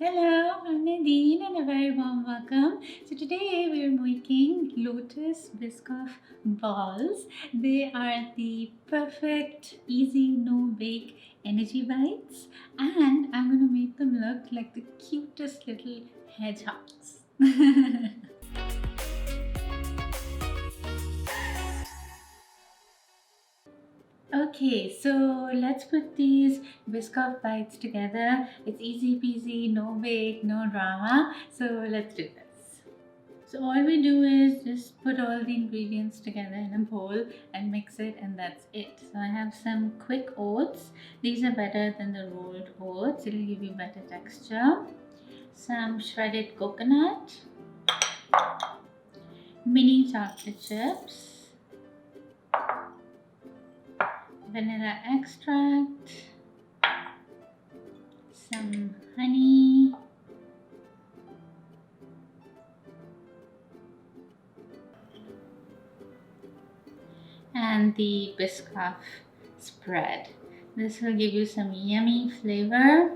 Hello, I'm Nadine and a very warm welcome. So today we're making Lotus Biscoff Balls. They are the perfect, easy, no-bake energy bites, and I'm going to make them look like the cutest little hedgehogs. Okay, so let's put these Biscoff bites together. It's easy peasy, no bake, no drama. So let's do this. So all we do is just put all the ingredients together in a bowl and mix it, and that's it. So I have some quick oats. These are better than the rolled oats. It'll give you better texture. Some shredded coconut, mini chocolate chips, vanilla extract, some honey, and the Biscoff spread. This will give you some yummy flavor.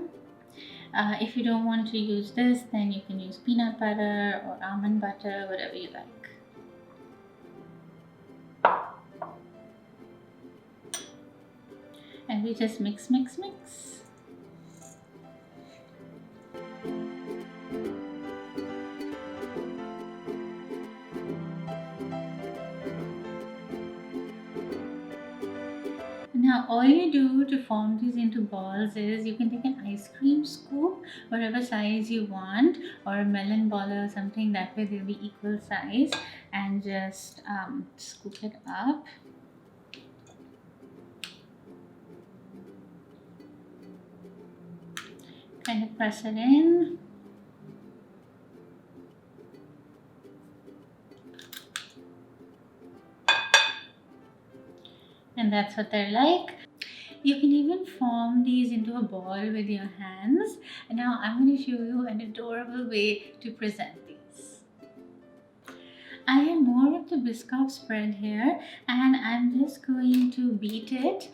If you don't want to use this, then you can use peanut butter or almond butter, whatever you like. And we just mix. Now all you do to form these into balls is you can take an ice cream scoop, whatever size you want, or a melon ball or something, that way they'll be equal size, and just scoop it up. Kind of press it in. And that's what they're like. You can even form these into a ball with your hands. And now I'm going to show you an adorable way to present these. I have more of the Biscoff spread here, and I'm just going to beat it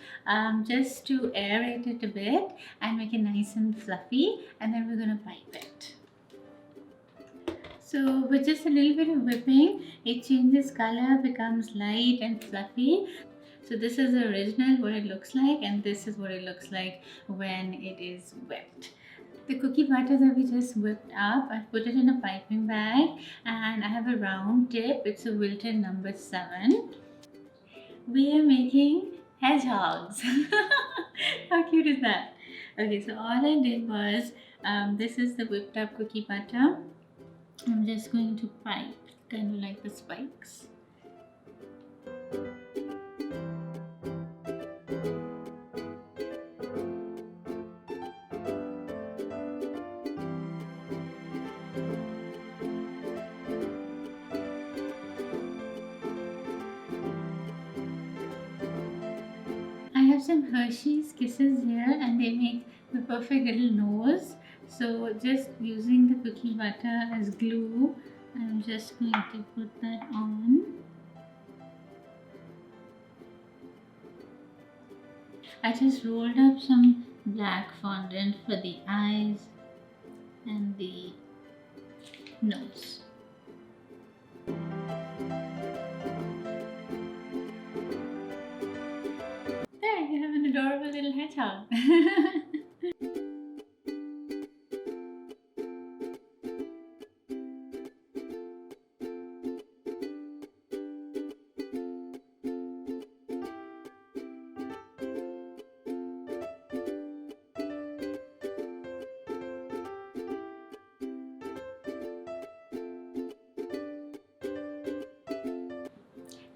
just to aerate it a bit and make it nice and fluffy, and then we're going to pipe it. So with just a little bit of whipping, it changes color, becomes light and fluffy. So this is the original, what it looks like, and this is what it looks like when it is whipped. The cookie batter that we just whipped up, I've put it in a piping bag, and I have a round tip. It's a Wilton number 7. We are making hedgehogs. How cute is that? Okay, so all I did was, this is the whipped up cookie batter. I'm just going to pipe, kind of like the spikes. I have some Hershey's Kisses here, and they make the perfect little nose. So just using the cookie butter as glue, I'm just going to put that on. I just rolled up some black fondant for the eyes and the nose. There, you have an adorable little hedgehog.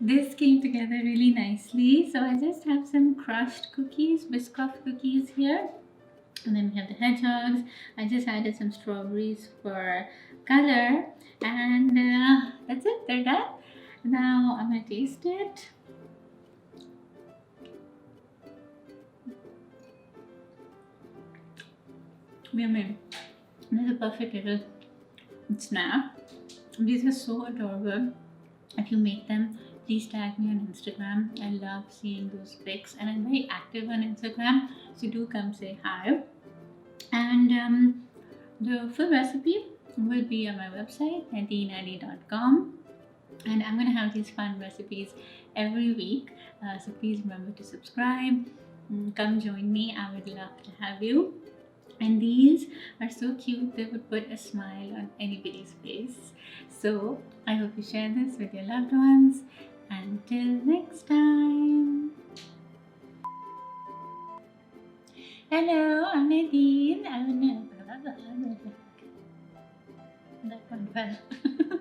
This came together really nicely. So I just have some crushed cookies, Biscoff cookies here. And then we have the hedgehogs. I just added some strawberries for color. And that's it, they're done. Now I'm going to taste it. Yummy. This is a perfect little snack. These are so adorable. If you make them, please tag me on Instagram. I love seeing those pics, and I'm very active on Instagram, so do come say hi. And The full recipe will be on my website, nadineaddy.com. And I'm going to have these fun recipes every week. So please remember to subscribe. Come join me. I would love to have you. And these are so cute, they would put a smile on anybody's face. So I hope you share this with your loved ones. Until next time. Hello, I'm Nadine. That one fell.